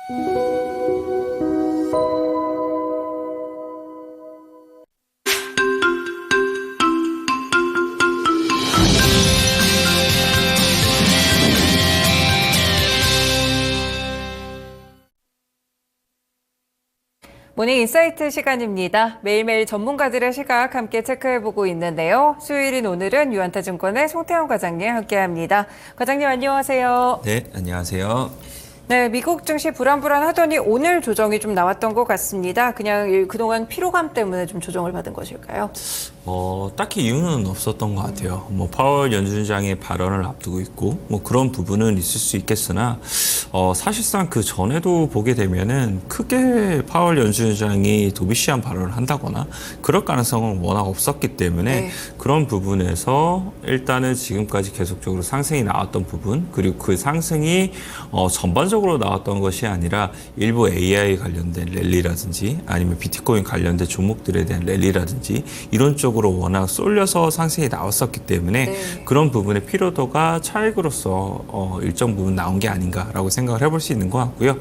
모닝 인사이트 시간입니다. 매일매일 전문가들의 시각 함께 체크해보고 있는데요. 수요일인 오늘은 유한타증권의 송태현 과장님 함께합니다. 과장님 안녕하세요. 네, 안녕하세요. 네, 미국 증시 불안불안하더니 오늘 조정이 좀 나왔던 것 같습니다. 그냥 그동안 피로감 때문에 좀 조정을 받은 것일까요? 딱히 이유는 없었던 것 같아요. 파월 연준장의 발언을 앞두고 있고, 그런 부분은 있을 수 있겠으나, 사실상 그 전에도 보게 되면은 크게 파월 연준장이 도비시한 발언을 한다거나 그럴 가능성은 워낙 없었기 때문에 네. 그런 부분에서 일단은 지금까지 계속적으로 상승이 나왔던 부분, 그리고 그 상승이 전반적으로 나왔던 것이 아니라 일부 AI 관련된 랠리라든지 아니면 비트코인 관련된 종목들에 대한 랠리라든지 이런 쪽으로 워낙 쏠려서 상승이 나왔었기 때문에 네. 그런 부분의 피로도가 차익으로서 일정 부분 나온 게 아닌가라고 생각을 해볼 수 있는 것 같고요.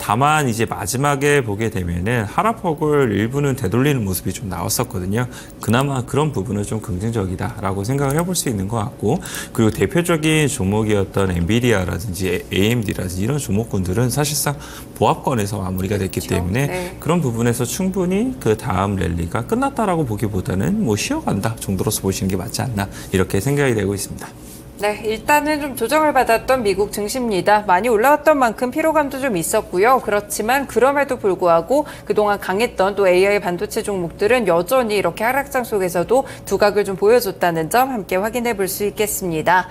다만 이제 마지막에 보게 되면은 하락폭을 일부는 되돌리는 모습이 좀 나왔었거든요. 그나마 그런 부분은 좀 긍정적이다라고 생각을 해볼 수 있는 것 같고, 그리고 대표적인 종목이었던 엔비디아라든지 AMD라든지 이런 종목군들은 사실상 보합권에서 마무리가 됐기 그렇죠. 때문에 네. 그런 부분에서 충분히 그 다음 랠리가 끝났다라고 보기보다는 쉬어간다 정도로서 보시는 게 맞지 않나 이렇게 생각이 되고 있습니다. 네, 일단은 좀 조정을 받았던 미국 증시입니다. 많이 올라왔던 만큼 피로감도 좀 있었고요. 그렇지만 그럼에도 불구하고 그동안 강했던 또 AI 반도체 종목들은 여전히 이렇게 하락장 속에서도 두각을 좀 보여줬다는 점 함께 확인해 볼 수 있겠습니다.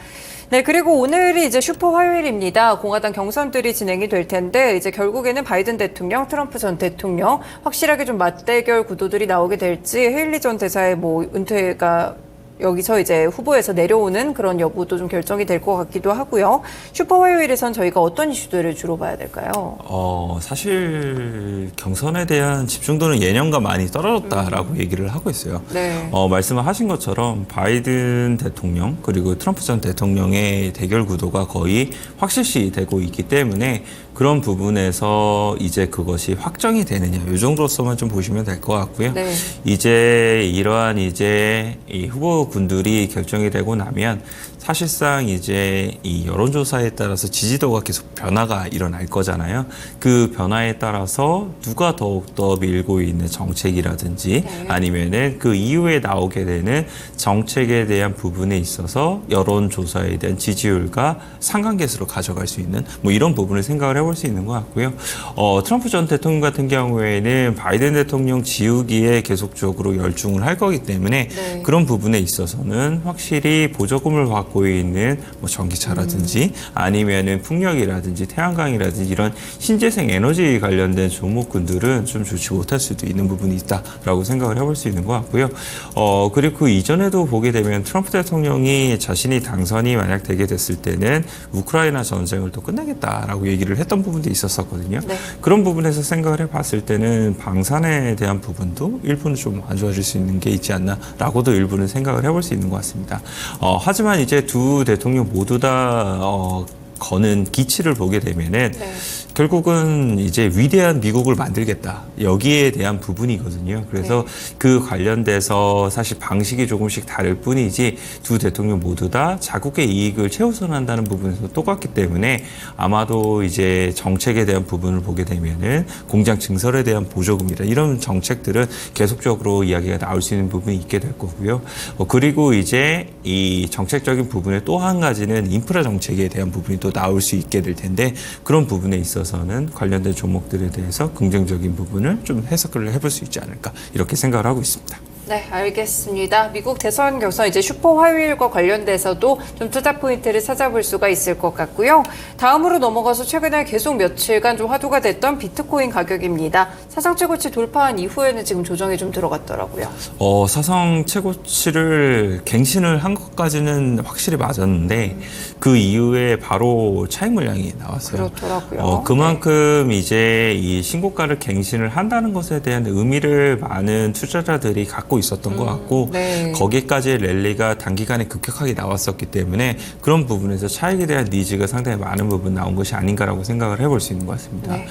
네, 그리고 오늘이 이제 슈퍼 화요일입니다. 공화당 경선들이 진행이 될 텐데 이제 결국에는 바이든 대통령, 트럼프 전 대통령 확실하게 좀 맞대결 구도들이 나오게 될지, 헤일리 전 대사의 은퇴가 여기서 이제 후보에서 내려오는 그런 여부도 좀 결정이 될 것 같기도 하고요. 슈퍼 화요일에선 저희가 어떤 이슈들을 주로 봐야 될까요? 사실 경선에 대한 집중도는 예년과 많이 떨어졌다라고 얘기를 하고 있어요. 네. 말씀을 하신 것처럼 바이든 대통령 그리고 트럼프 전 대통령의 대결 구도가 거의 확실시 되고 있기 때문에 그런 부분에서 이제 그것이 확정이 되느냐 이 정도로서만 좀 보시면 될 것 같고요. 네. 이제 이러한 이제 이 후보군들이 결정이 되고 나면 사실상 이제 이 여론조사에 따라서 지지도가 계속 변화가 일어날 거잖아요. 그 변화에 따라서 누가 더욱더 밀고 있는 정책이라든지 네. 아니면은 그 이후에 나오게 되는 정책에 대한 부분에 있어서 여론조사에 대한 지지율과 상관계수로 가져갈 수 있는 이런 부분을 생각을 해볼 수 있는 것 같고요. 트럼프 전 대통령 같은 경우에는 바이든 대통령 지우기에 계속적으로 열중을 할 거기 때문에 네. 그런 부분에 있어서는 확실히 보조금을 받고 있는 전기차라든지 아니면은 풍력이라든지 태양광이라든지 이런 신재생 에너지 관련된 종목군들은 좀 좋지 못할 수도 있는 부분이 있다라고 생각을 해볼 수 있는 것 같고요. 그리고 그 이전에도 보게 되면 트럼프 대통령이 자신이 당선이 만약 되게 됐을 때는 우크라이나 전쟁을 또 끝내겠다라고 얘기를 했던 부분도 있었었거든요. 네. 그런 부분에서 생각을 해봤을 때는 방산에 대한 부분도 일부는 좀 안 좋아질 수 있는 게 있지 않나라고도 일부는 생각을 해볼 수 있는 것 같습니다. 하지만 이제 두 대통령 모두 다 거는 기치를 보게 되면은 네. 결국은 이제 위대한 미국을 만들겠다. 여기에 대한 부분이거든요. 그래서 그 관련돼서 사실 방식이 조금씩 다를 뿐이지 두 대통령 모두 다 자국의 이익을 최우선한다는 부분에서 똑같기 때문에 아마도 이제 정책에 대한 부분을 보게 되면은 공장 증설에 대한 보조금이라 이런 정책들은 계속적으로 이야기가 나올 수 있는 부분이 있게 될 거고요. 그리고 이제 이 정책적인 부분에 또 한 가지는 인프라 정책에 대한 부분이 또 나올 수 있게 될 텐데 그런 부분에 있어서는 관련된 종목들에 대해서 긍정적인 부분을 좀 해석을 해볼 수 있지 않을까 이렇게 생각을 하고 있습니다. 네, 알겠습니다. 미국 대선 경선 이제 슈퍼 화요일과 관련돼서도 좀 투자 포인트를 찾아볼 수가 있을 것 같고요. 다음으로 넘어가서 최근에 계속 며칠간 좀 화두가 됐던 비트코인 가격입니다. 사상 최고치 돌파한 이후에는 지금 조정이 좀 들어갔더라고요. 사상 최고치를 갱신을 한 것까지는 확실히 맞았는데 그 이후에 바로 차익 물량이 나왔어요. 그렇더라고요. 그만큼 이제 이 신고가를 갱신을 한다는 것에 대한 의미를 많은 투자자들이 갖고 잡고 있었던 것 같고 네. 거기까지의 랠리가 단기간에 급격하게 나왔었기 때문에 그런 부분에서 차익에 대한 니즈가 상당히 많은 부분 나온 것이 아닌가라고 생각을 해볼 수 있는 것 같습니다. 네.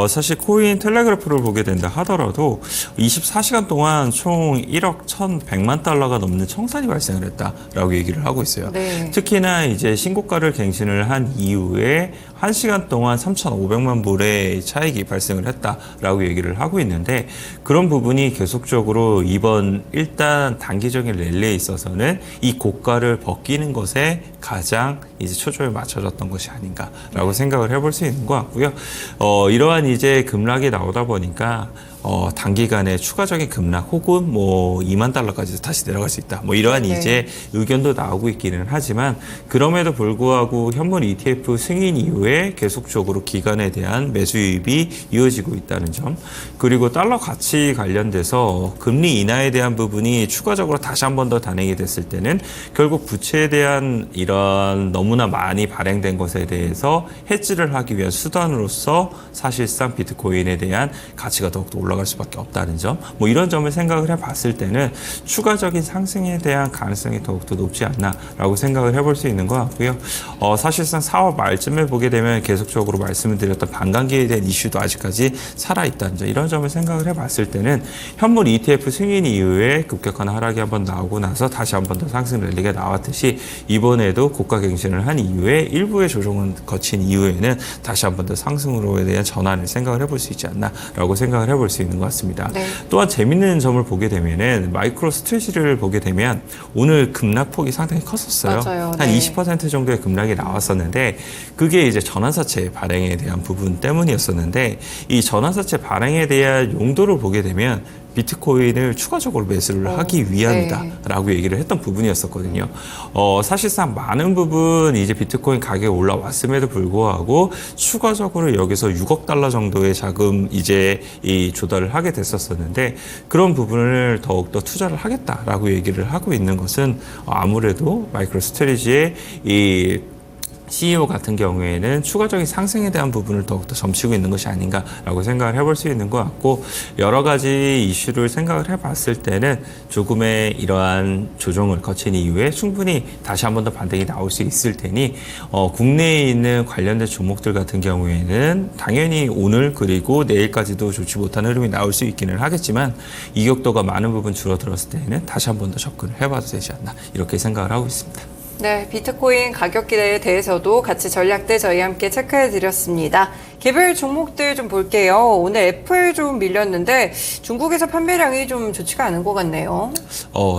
사실 코인 텔레그래프를 보게 된다 하더라도 24시간 동안 총 1억 1,100만 달러가 넘는 청산이 발생을 했다라고 얘기를 하고 있어요. 네. 특히나 이제 신고가를 갱신을 한 이후에 1시간 동안 3,500만 불의 차익이 발생을 했다라고 얘기를 하고 있는데 그런 부분이 계속적으로 이번 일단 단기적인 랠리에 있어서는 이 고가를 벗기는 것에 가장 이제 초점을 맞춰졌던 것이 아닌가라고 생각을 해볼 수 있는 것 같고요. 이러한 이제 급락이 나오다 보니까 단기간에 추가적인 급락 혹은 뭐 2만 달러까지도 다시 내려갈 수 있다. 뭐 이러한 네. 이제 의견도 나오고 있기는 하지만 그럼에도 불구하고 현물 ETF 승인 이후에 계속적으로 기관에 대한 매수 유입이 이어지고 있다는 점 그리고 달러 가치 관련돼서 금리 인하에 대한 부분이 추가적으로 다시 한 번 더 단행이 됐을 때는 결국 부채에 대한 이런 너무나 많이 발행된 것에 대해서 해지를 하기 위한 수단으로서 사실상 비트코인에 대한 가치가 더욱더 올라갈 수밖에 없다는 점, 뭐 이런 점을 생각을 해봤을 때는 추가적인 상승에 대한 가능성이 더욱더 높지 않나라고 생각을 해볼 수 있는 것 같고요. 사실상 4월 말쯤에 보게 되면 계속적으로 말씀을 드렸던 반감기에 대한 이슈도 아직까지 살아있다는 점, 이런 점을 생각을 해봤을 때는 현물 ETF 승인 이후에 급격한 하락이 한번 나오고 나서 다시 한 번 더 상승 랠리가 나왔듯이 이번에도 고가 갱신을 한 이후에 일부의 조정을 거친 이후에는 다시 한 번 더 상승으로에 대한 전환을 생각을 해볼 수 있지 않나라고 생각을 해볼 수 있는 것 같습니다. 네. 또한 재밌는 점을 보게 되면은 마이크로 스트레치를 보게 되면 오늘 급락폭이 상당히 컸었어요. 맞아요. 한 네. 20% 정도의 급락이 나왔었는데 그게 이제 전환사채 발행에 대한 부분 때문이었었는데 이 전환사채 발행에 대한 용도를 보게 되면 비트코인을 추가적으로 매수를 하기 위함이다라고 얘기를 했던 부분이었었거든요. 사실상 많은 부분 이제 비트코인 가격이 올라왔음에도 불구하고 추가적으로 여기서 6억 달러 정도의 자금 이제 이 조달을 하게 됐었었는데 그런 부분을 더욱더 투자를 하겠다라고 얘기를 하고 있는 것은 아무래도 마이크로 스트레지의 이 CEO 같은 경우에는 추가적인 상승에 대한 부분을 더욱더 점치고 있는 것이 아닌가라고 생각을 해볼 수 있는 것 같고 여러 가지 이슈를 생각을 해봤을 때는 조금의 이러한 조정을 거친 이후에 충분히 다시 한 번 더 반등이 나올 수 있을 테니 국내에 있는 관련된 종목들 같은 경우에는 당연히 오늘 그리고 내일까지도 좋지 못한 흐름이 나올 수 있기는 하겠지만 이격도가 많은 부분 줄어들었을 때는 다시 한 번 더 접근을 해봐도 되지 않나 이렇게 생각을 하고 있습니다. 네, 비트코인 가격 기대에 대해서도 같이 전략들 저희 함께 체크해 드렸습니다. 개별 종목들 좀 볼게요. 오늘 애플 좀 밀렸는데 중국에서 판매량이 좀 좋지가 않은 것 같네요.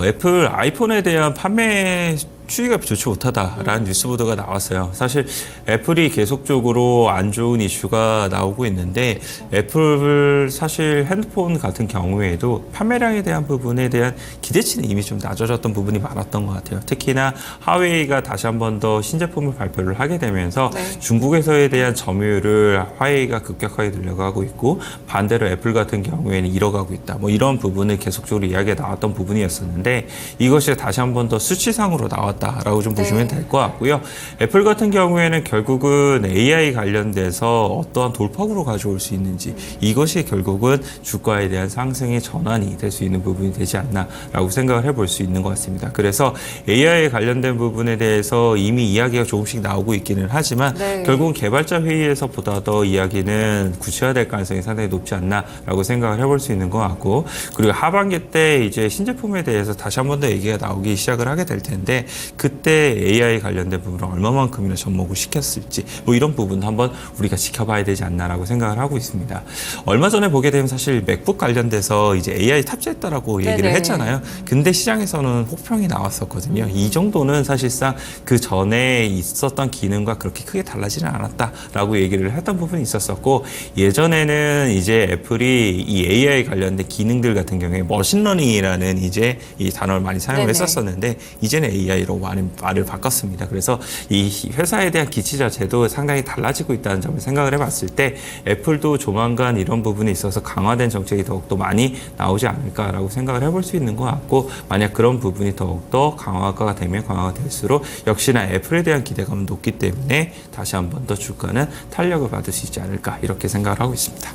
애플 아이폰에 대한 판매 추이가 좋지 못하다라는 뉴스 보도가 나왔어요. 사실 애플이 계속적으로 안 좋은 이슈가 나오고 있는데 애플 사실 핸드폰 같은 경우에도 판매량에 대한 부분에 대한 기대치는 이미 좀 낮아졌던 부분이 많았던 것 같아요. 특히나 하웨이가 다시 한 번 더 신제품을 발표를 하게 되면서 네. 중국에서에 대한 점유율을 화웨이가 급격하게 늘려가고 있고 반대로 애플 같은 경우에는 잃어가고 있다. 뭐 이런 부분을 계속적으로 이야기가 나왔던 부분이었었는데 이것이 다시 한 번 더 수치상으로 나왔다라고 좀 보시면 될 것 같고요. 애플 같은 경우에는 결국은 AI 관련돼서 어떠한 돌파구로 가져올 수 있는지 이것이 결국은 주가에 대한 상승의 전환이 될 수 있는 부분이 되지 않나라고 생각을 해볼 수 있는 것 같습니다. 그래서 AI 관련된 부분에 대해서 이미 이야기가 조금씩 나오고 있기는 하지만 네. 결국은 개발자 회의에서보다 더 이야기는 구체화될 가능성이 상당히 높지 않나라고 생각을 해볼 수 있는 것 같고 그리고 하반기 때 이제 신제품에 대해서 다시 한 번 더 얘기가 나오기 시작을 하게 될 텐데 그때 AI 관련된 부분을 얼마만큼이나 접목을 시켰을지 뭐 이런 부분도 한번 우리가 지켜봐야 되지 않나라고 생각을 하고 있습니다. 얼마 전에 보게 되면 사실 맥북 관련돼서 이제 AI 탑재했다라고 얘기를 네네. 했잖아요. 근데 시장에서는 혹평이 나왔었거든요. 이 정도는 사실상 그 전에 있었던 기능과 그렇게 크게 달라지는 않았다라고 얘기를 했던 부분이 있었었고 예전에는 이제 애플이 이 AI 관련된 기능들 같은 경우에 머신러닝이라는 이제 이 단어를 많이 사용을 네네. 했었었는데 이제는 AI로 말을 바꿨습니다. 그래서 이 회사에 대한 기치 자체도 상당히 달라지고 있다는 점을 생각을 해봤을 때 애플도 조만간 이런 부분에 있어서 강화된 정책이 더욱더 많이 나오지 않을까라고 생각을 해볼 수 있는 것 같고 만약 그런 부분이 더욱더 강화가 되면 강화가 될수록 역시나 애플에 대한 기대감은 높기 때문에 다시 한 번 더 주가는 탄력을 받을 수 있지 않을까 이렇게 생각을 하고 있습니다.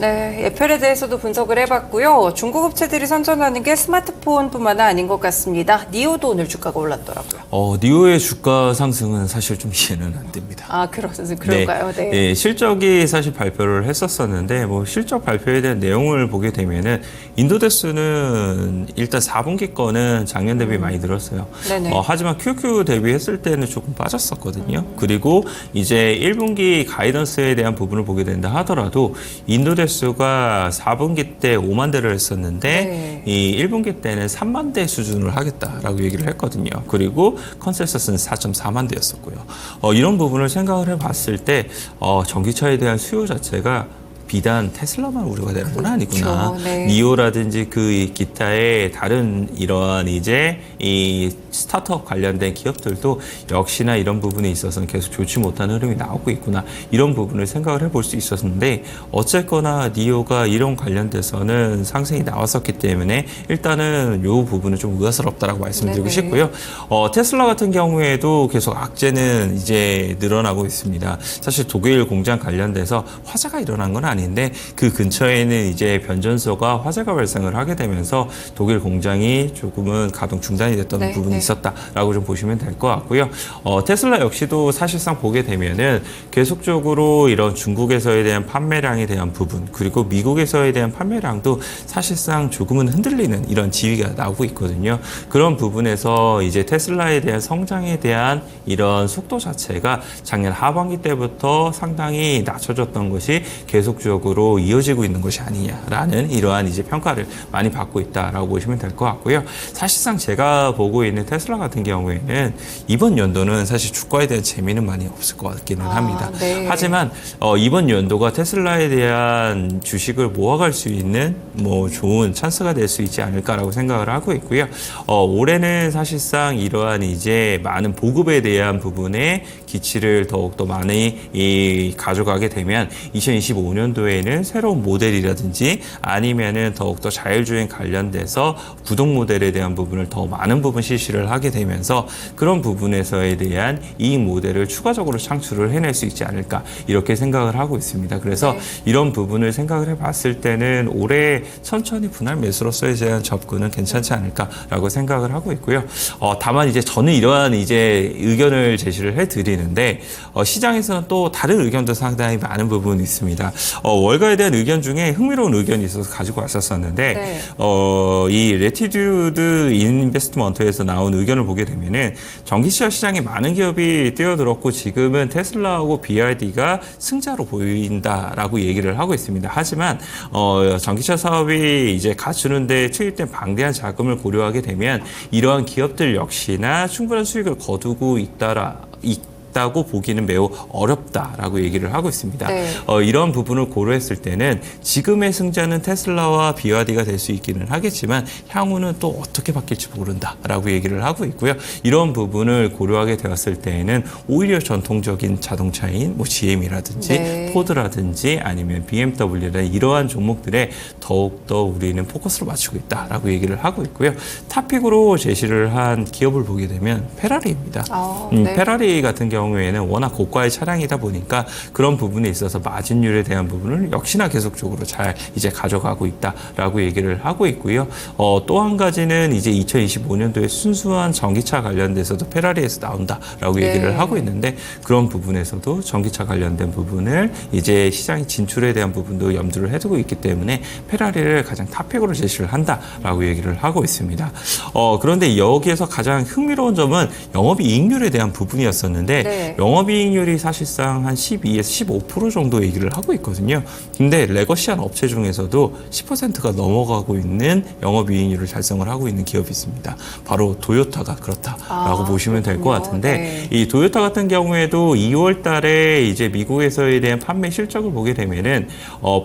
네, 애플에 대해서도 분석을 해봤고요. 중국 업체들이 선전하는 게 스마트폰뿐만 아닌 것 같습니다. 니오도 오늘 주가가 올랐더라고요. 니오의 주가 상승은 사실 좀 이해는 안 됩니다. 그런가요? 네. 네, 실적이 사실 발표를 했었었는데 뭐 실적 발표에 대한 내용을 보게 되면은 인도대수는 일단 4분기 거는 작년 대비 많이 늘었어요. 네네. 하지만 QQ 대비했을 때는 조금 빠졌었거든요. 그리고 이제 1분기 가이던스에 대한 부분을 보게 된다 하더라도 인도대수가 4분기 때 5만 대를 했었는데 이 1분기 때는 3만 대 수준을 하겠다라고 얘기를 했거든요. 그리고 컨센서스는 4.4만 대였었고요. 이런 부분을 생각을 해봤을 때 전기차에 대한 수요 자체가 비단 테슬라만 우려가 되는 건 아니구나. 그렇죠. 네. 니오라든지 그 기타의 다른 이러한 이제 이 스타트업 관련된 기업들도 역시나 이런 부분에 있어서는 계속 좋지 못한 흐름이 나오고 있구나. 이런 부분을 생각을 해볼 수 있었는데 어쨌거나 니오가 이런 관련돼서는 상승이 나왔었기 때문에 일단은 이 부분은 좀 의아스럽다라고 말씀드리고 네네. 싶고요. 테슬라 같은 경우에도 계속 악재는 이제 늘어나고 있습니다. 사실 독일 공장 관련돼서 화재가 일어난 건 아닌데 그 근처에는 이제 변전소가 화재가 발생을 하게 되면서 독일 공장이 조금은 가동 중단이 됐던 네, 부분이 네. 있었다라고 좀 보시면 될 것 같고요. 테슬라 역시도 사실상 보게 되면은 계속적으로 이런 중국에서에 대한 판매량에 대한 부분 그리고 미국에서에 대한 판매량도 사실상 조금은 흔들리는 이런 지위가 나오고 있거든요. 그런 부분에서 이제 테슬라에 대한 성장에 대한 이런 속도 자체가 작년 하반기 때부터 상당히 낮춰졌던 것이 계속적으로 이어지고 있는 것이 아니냐라는 이러한 이제 평가를 많이 받고 있다라고 보시면 될 것 같고요. 사실상 제가 보고 있는 테슬라 같은 경우에는 이번 연도는 사실 주가에 대한 재미는 많이 없을 것 같기는 합니다. 네. 하지만 이번 연도가 테슬라에 대한 주식을 모아갈 수 있는 뭐 좋은 찬스가 될 수 있지 않을까라고 생각을 하고 있고요. 올해는 사실상 이러한 이제 많은 보급에 대한 부분에 기치를 더욱더 많이 가져가게 되면 2025년도에는 새로운 모델이라든지 아니면은 더욱더 자율주행 관련돼서 구동 모델에 대한 부분을 더 많은 부분 실시를 하게 되면서 그런 부분에서에 대한 이익 모델을 추가적으로 창출을 해낼 수 있지 않을까 이렇게 생각을 하고 있습니다. 그래서 이런 부분을 생각을 해봤을 때는 올해 천천히 분할 매수로서에 대한 접근은 괜찮지 않을까라고 생각을 하고 있고요. 다만 이제 저는 이러한 이제 의견을 제시를 해드리는데 시장에서는 또 다른 의견도 상당히 많은 부분이 있습니다. 월가에 대한 의견 중에 흥미로운 의견이 있어서 가지고 왔었는데 이 레티튜드 인베스트먼트에서 나온 의견을 보게 되면은 전기차 시장에 많은 기업이 뛰어들었고 지금은 테슬라하고 BYD가 승자로 보인다라고 얘기를 하고 있습니다. 하지만 전기차 사업이 이제 갖추는데 투입된 방대한 자금을 고려하게 되면 이러한 기업들 역시나 충분한 수익을 거두고 있다고 보기는 매우 어렵다라고 얘기를 하고 있습니다. 이런 부분을 고려했을 때는 지금의 승자는 테슬라와 BYD가 될 수 있기는 하겠지만 향후는 또 어떻게 바뀔지 모른다라고 얘기를 하고 있고요. 이런 부분을 고려하게 되었을 때에는 오히려 전통적인 자동차인 뭐 GM이라든지 포드라든지 아니면 BMW나 이러한 종목들에 더욱더 우리는 포커스를 맞추고 있다라고 얘기를 하고 있고요. 탑픽으로 제시를 한 기업을 보게 되면 페라리입니다. 페라리 같은 경우에는 워낙 고가의 차량이다 보니까 그런 부분에 있어서 마진율에 대한 부분을 역시나 계속적으로 잘 이제 가져가고 있다라고 얘기를 하고 있고요. 또 한 가지는 이제 2025년도에 순수한 전기차 관련돼서도 페라리에서 나온다라고 얘기를 하고 있는데 그런 부분에서도 전기차 관련된 부분을 이제 시장의 진출에 대한 부분도 염두를 해두고 있기 때문에 페라리를 가장 탑픽으로 제시를 한다라고 얘기를 하고 있습니다. 그런데 여기에서 가장 흥미로운 점은 영업이익률에 대한 부분이었었는데 영업이익률이 사실상 한 12에서 15% 정도 얘기를 하고 있거든요. 근데 레거시한 업체 중에서도 10%가 넘어가고 있는 영업이익률을 달성을 하고 있는 기업이 있습니다. 바로 도요타가 그렇다라고 보시면 될 것 같은데 이 도요타 같은 경우에도 2월 달에 이제 미국에서에 대한 판매 실적을 보게 되면은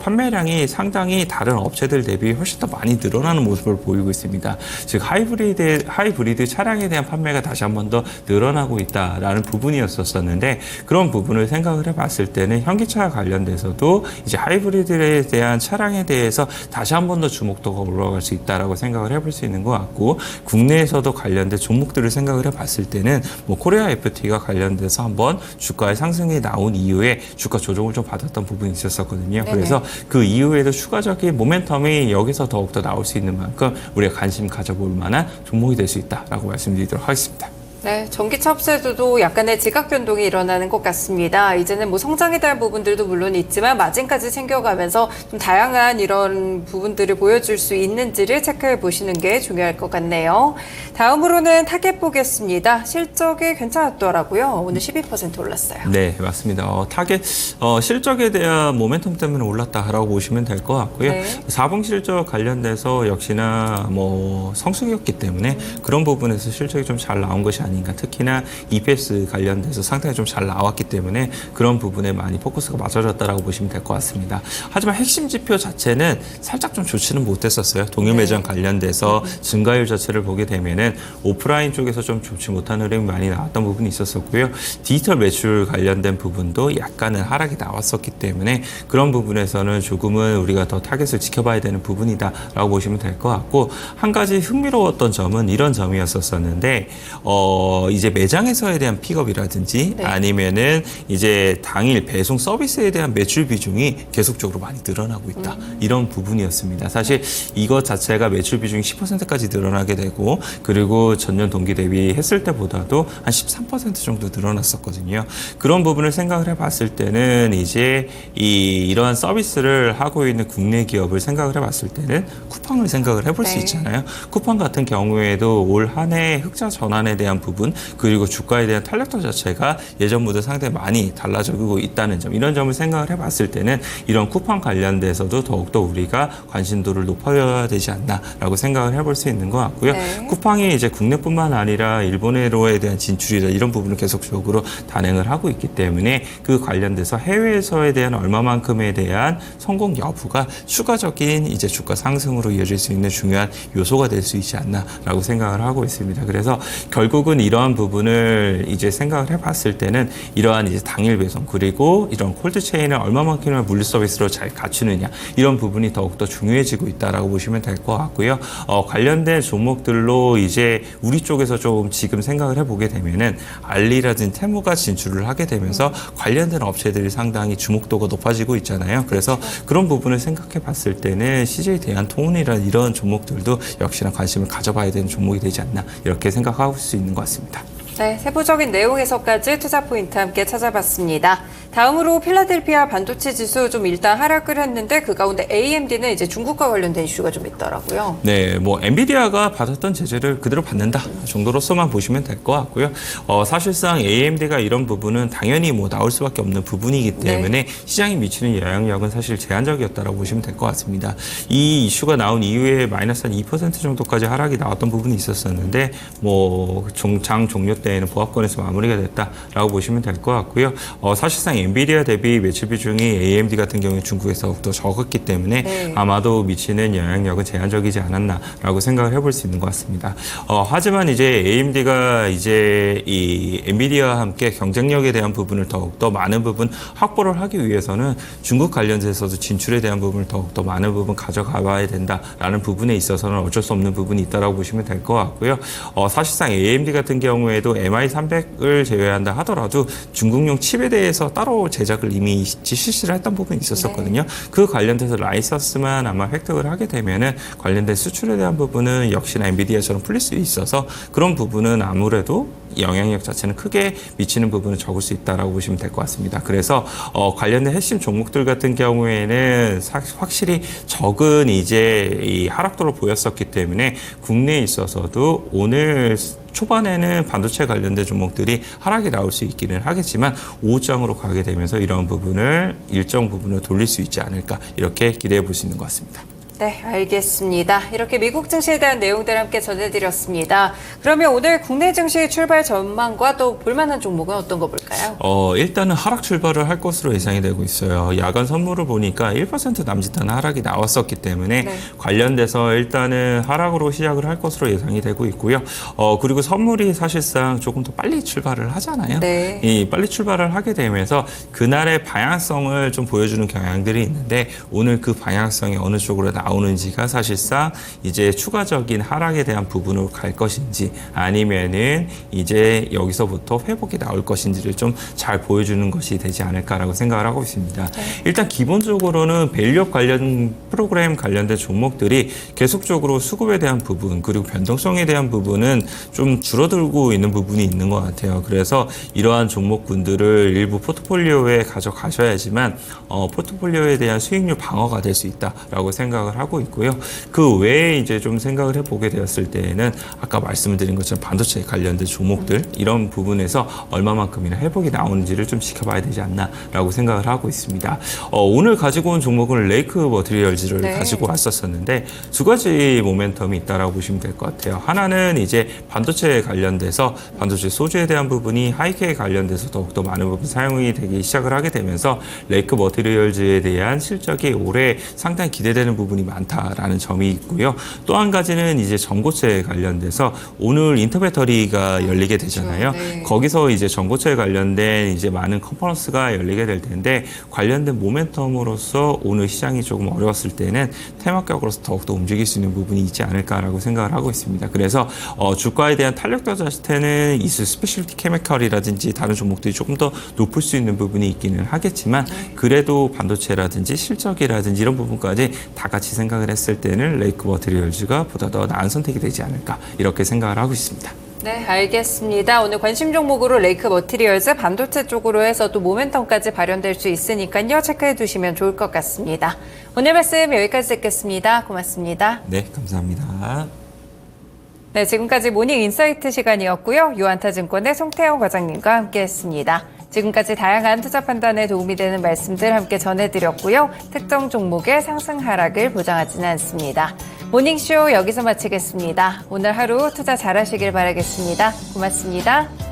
판매량이 상당히 다른 업체들 대비 훨씬 더 많이 늘어나는 모습을 보이고 있습니다. 즉 하이브리드 차량에 대한 판매가 다시 한 번 더 늘어나고 있다라는 부분이었습니다. 부분이었었는데 그런 부분을 생각을 해봤을 때는 현기차 관련돼서도 이제 하이브리드에 대한 차량에 대해서 다시 한 번 더 주목도가 올라갈 수 있다라고 생각을 해볼 수 있는 것 같고 국내에서도 관련된 종목들을 생각을 해봤을 때는 뭐 코리아 FT가 관련돼서 한번 주가의 상승이 나온 이후에 주가 조정을 좀 받았던 부분이 있었거든요. 네네. 그래서 그 이후에도 추가적인 모멘텀이 여기서 더욱더 나올 수 있는 만큼 우리가 관심 가져볼 만한 종목이 될 수 있다라고 말씀드리도록 하겠습니다. 네, 전기차 업체도 약간의 지각 변동이 일어나는 것 같습니다. 이제는 뭐 성장에 대한 부분들도 물론 있지만 마진까지 챙겨가면서 좀 다양한 이런 부분들을 보여줄 수 있는지를 체크해 보시는 게 중요할 것 같네요. 다음으로는 타겟 보겠습니다. 실적이 괜찮았더라고요. 오늘 12% 올랐어요. 네, 맞습니다. 타겟 실적에 대한 모멘텀 때문에 올랐다라고 보시면 될 것 같고요. 네. 4분기 실적 관련돼서 역시나 뭐 성수기였기 때문에 그런 부분에서 실적이 좀 잘 나온 것이 아닌가. 특히나 EPS 관련돼서 상당히 좀 잘 나왔기 때문에 그런 부분에 많이 포커스가 맞춰졌다라고 보시면 될 것 같습니다. 하지만 핵심 지표 자체는 살짝 좀 좋지는 못했었어요. 동일 매장 관련돼서 증가율 자체를 보게 되면은 오프라인 쪽에서 좀 좋지 못한 흐름이 많이 나왔던 부분이 있었었고요. 디지털 매출 관련된 부분도 약간은 하락이 나왔었기 때문에 그런 부분에서는 조금은 우리가 더 타겟을 지켜봐야 되는 부분이다라고 보시면 될 것 같고 한 가지 흥미로웠던 점은 이런 점이었었는데 이제 매장에서에 대한 픽업이라든지 네. 아니면은 이제 당일 배송 서비스에 대한 매출 비중이 계속적으로 많이 늘어나고 있다. 이런 부분이었습니다. 사실 이것 자체가 매출 비중이 10%까지 늘어나게 되고 그리고 전년 동기 대비 했을 때보다도 한 13% 정도 늘어났었거든요. 그런 부분을 생각을 해봤을 때는 이제 이러한 서비스를 하고 있는 국내 기업을 생각을 해봤을 때는 쿠팡을 생각을 해볼 수 네. 있잖아요. 쿠팡 같은 경우에도 올 한 해 흑자 전환에 대한 부분 그리고 주가에 대한 탄력도 자체가 예전보다 상당히 많이 달라지고 있다는 점 이런 점을 생각을 해봤을 때는 이런 쿠팡 관련돼서도 더욱더 우리가 관심도를 높여야 되지 않나라고 생각을 해볼 수 있는 것 같고요. 네. 쿠팡이 이제 국내뿐만 아니라 일본으로에 대한 진출이나 이런 부분을 계속적으로 단행을 하고 있기 때문에 그 관련돼서 해외에서에 대한 얼마만큼에 대한 성공 여부가 추가적인 이제 주가 상승으로 이어질 수 있는 중요한 요소가 될 수 있지 않나라고 생각을 하고 있습니다. 그래서 결국은 이러한 부분을 이제 생각을 해봤을 때는 이러한 이제 당일 배송 그리고 이런 콜드체인을 얼마만큼이나 물류 서비스로 잘 갖추느냐 이런 부분이 더욱더 중요해지고 있다라고 보시면 될 것 같고요. 관련된 종목들로 이제 우리 쪽에서 좀 지금 생각을 해보게 되면은 알리라든지 테무가 진출을 하게 되면서 관련된 업체들이 상당히 주목도가 높아지고 있잖아요. 그래서 그런 부분을 생각해 봤을 때는 CJ 대한통운이라는 이런 종목들도 역시나 관심을 가져봐야 되는 종목이 되지 않나 이렇게 생각할 수 있는 것 같습니다. 네, 세부적인 내용에서까지 투자 포인트 함께 찾아봤습니다. 다음으로 필라델피아 반도체 지수 좀 일단 하락을 했는데 그 가운데 AMD는 이제 중국과 관련된 이슈가 좀 있더라고요. 네, 뭐 엔비디아가 받았던 제재를 그대로 받는다 정도로서만 보시면 될 것 같고요. 사실상 AMD가 이런 부분은 당연히 뭐 나올 수밖에 없는 부분이기 때문에 시장에 미치는 영향력은 사실 제한적이었다라고 보시면 될 것 같습니다. 이 이슈가 나온 이후에 마이너스 한 2% 정도까지 하락이 나왔던 부분이 있었었는데 뭐 장 종료 때에는 보합권에서 마무리가 됐다라고 보시면 될 것 같고요. 사실상 엔비디아 대비 매출 비중이 AMD 같은 경우에 중국에서 더욱더 적었기 때문에 네. 아마도 미치는 영향력은 제한적이지 않았나라고 생각을 해볼 수 있는 것 같습니다. 하지만 이제 AMD가 이제 이 엔비디아와 함께 경쟁력에 대한 부분을 더욱더 많은 부분 확보를 하기 위해서는 중국 관련돼서도 진출에 대한 부분을 더욱더 많은 부분 가져가봐야 된다라는 부분에 있어서는 어쩔 수 없는 부분이 있다라고 보시면 될 것 같고요. 사실상 AMD 같은 경우에도 MI300을 제외한다 하더라도 중국용 칩에 대해서 따로 제작을 이미 실시를 했던 부분이 있었거든요. 네. 그 관련돼서 라이선스만 아마 획득을 하게 되면은 관련된 수출에 대한 부분은 역시나 엔비디아처럼 풀릴 수 있어서 그런 부분은 아무래도 영향력 자체는 크게 미치는 부분은 적을 수 있다라고 보시면 될 것 같습니다. 그래서 관련된 핵심 종목들 같은 경우에는 확실히 적은 이제 이 하락도를 보였었기 때문에 국내에 있어서도 오늘 초반에는 반도체 관련된 종목들이 하락이 나올 수 있기는 하겠지만 오후장으로 가게 되면서 이런 부분을 일정 부분을 돌릴 수 있지 않을까 이렇게 기대해 볼 수 있는 것 같습니다. 네, 알겠습니다. 이렇게 미국 증시에 대한 내용들 함께 전해드렸습니다. 그러면 오늘 국내 증시 출발 전망과 또 볼만한 종목은 어떤 거 볼까요? 일단은 하락 출발을 할 것으로 예상이 되고 있어요. 야간 선물을 보니까 1% 남짓하는 하락이 나왔었기 때문에 네. 관련돼서 일단은 하락으로 시작을 할 것으로 예상이 되고 있고요. 그리고 선물이 사실상 조금 더 빨리 출발을 하잖아요. 네. 이 빨리 출발을 하게 되면서 그날의 방향성을 좀 보여주는 경향들이 있는데 오늘 그 방향성이 어느 쪽으로 나오는지가 사실상 이제 추가적인 하락에 대한 부분으로 갈 것인지 아니면은 이제 여기서부터 회복이 나올 것인지를 좀 잘 보여주는 것이 되지 않을까라고 생각을 하고 있습니다. 일단 기본적으로는 밸류업 관련 프로그램 관련된 종목들이 계속적으로 수급에 대한 부분 그리고 변동성에 대한 부분은 좀 줄어들고 있는 부분이 있는 것 같아요. 그래서 이러한 종목군들을 일부 포트폴리오에 가져가셔야지만 포트폴리오에 대한 수익률 방어가 될 수 있다라고 생각을 하고 있고요. 그 외에 이제 좀 생각을 해보게 되었을 때에는 아까 말씀드린 것처럼 반도체 관련된 종목들 이런 부분에서 얼마만큼이나 회복이 나오는지를 좀 지켜봐야 되지 않나라고 생각을 하고 있습니다. 오늘 가지고 온 종목은 레이크 머티리얼즈를 네. 가지고 왔었었는데 두 가지 모멘텀이 있다라고 보시면 될 것 같아요. 하나는 이제 반도체에 관련돼서 반도체 소주에 대한 부분이 하이케에 관련돼서 더욱더 많은 부분 사용이 되기 시작을 하게 되면서 레이크 머티리얼즈에 대한 실적이 올해 상당히 기대되는 부분이 많다라는 점이 있고요. 또 한 가지는 이제 전고체에 관련돼서 오늘 인터배터리가 열리게 되잖아요. 네. 거기서 이제 전고체에 관련된 이제 많은 컨퍼런스가 열리게 될 텐데 관련된 모멘텀으로서 오늘 시장이 조금 어려웠을 때는 테마격으로서 더욱더 움직일 수 있는 부분이 있지 않을까라고 생각을 하고 있습니다. 그래서 주가에 대한 탄력도 자체는 이스 스페셜티 케미컬이라든지 다른 종목들이 조금 더 높을 수 있는 부분이 있기는 하겠지만 그래도 반도체라든지 실적이라든지 이런 부분까지 다 같이 생각을 했을 때는 레이크 머티리얼즈가 보다 더 나은 선택이 되지 않을까 이렇게 생각을 하고 있습니다. 네, 알겠습니다. 오늘 관심 종목으로 레이크 머티리얼즈 반도체 쪽으로 해서 또 모멘텀까지 발현될 수 있으니까요. 체크해 두시면 좋을 것 같습니다. 오늘 말씀 여기까지 듣겠습니다. 고맙습니다. 네, 감사합니다. 네, 지금까지 모닝 인사이트 시간이었고요. 유한타증권의 송태영 과장님과 함께했습니다. 지금까지 다양한 투자 판단에 도움이 되는 말씀들 함께 전해드렸고요. 특정 종목의 상승 하락을 보장하지는 않습니다. 모닝쇼 여기서 마치겠습니다. 오늘 하루 투자 잘하시길 바라겠습니다. 고맙습니다.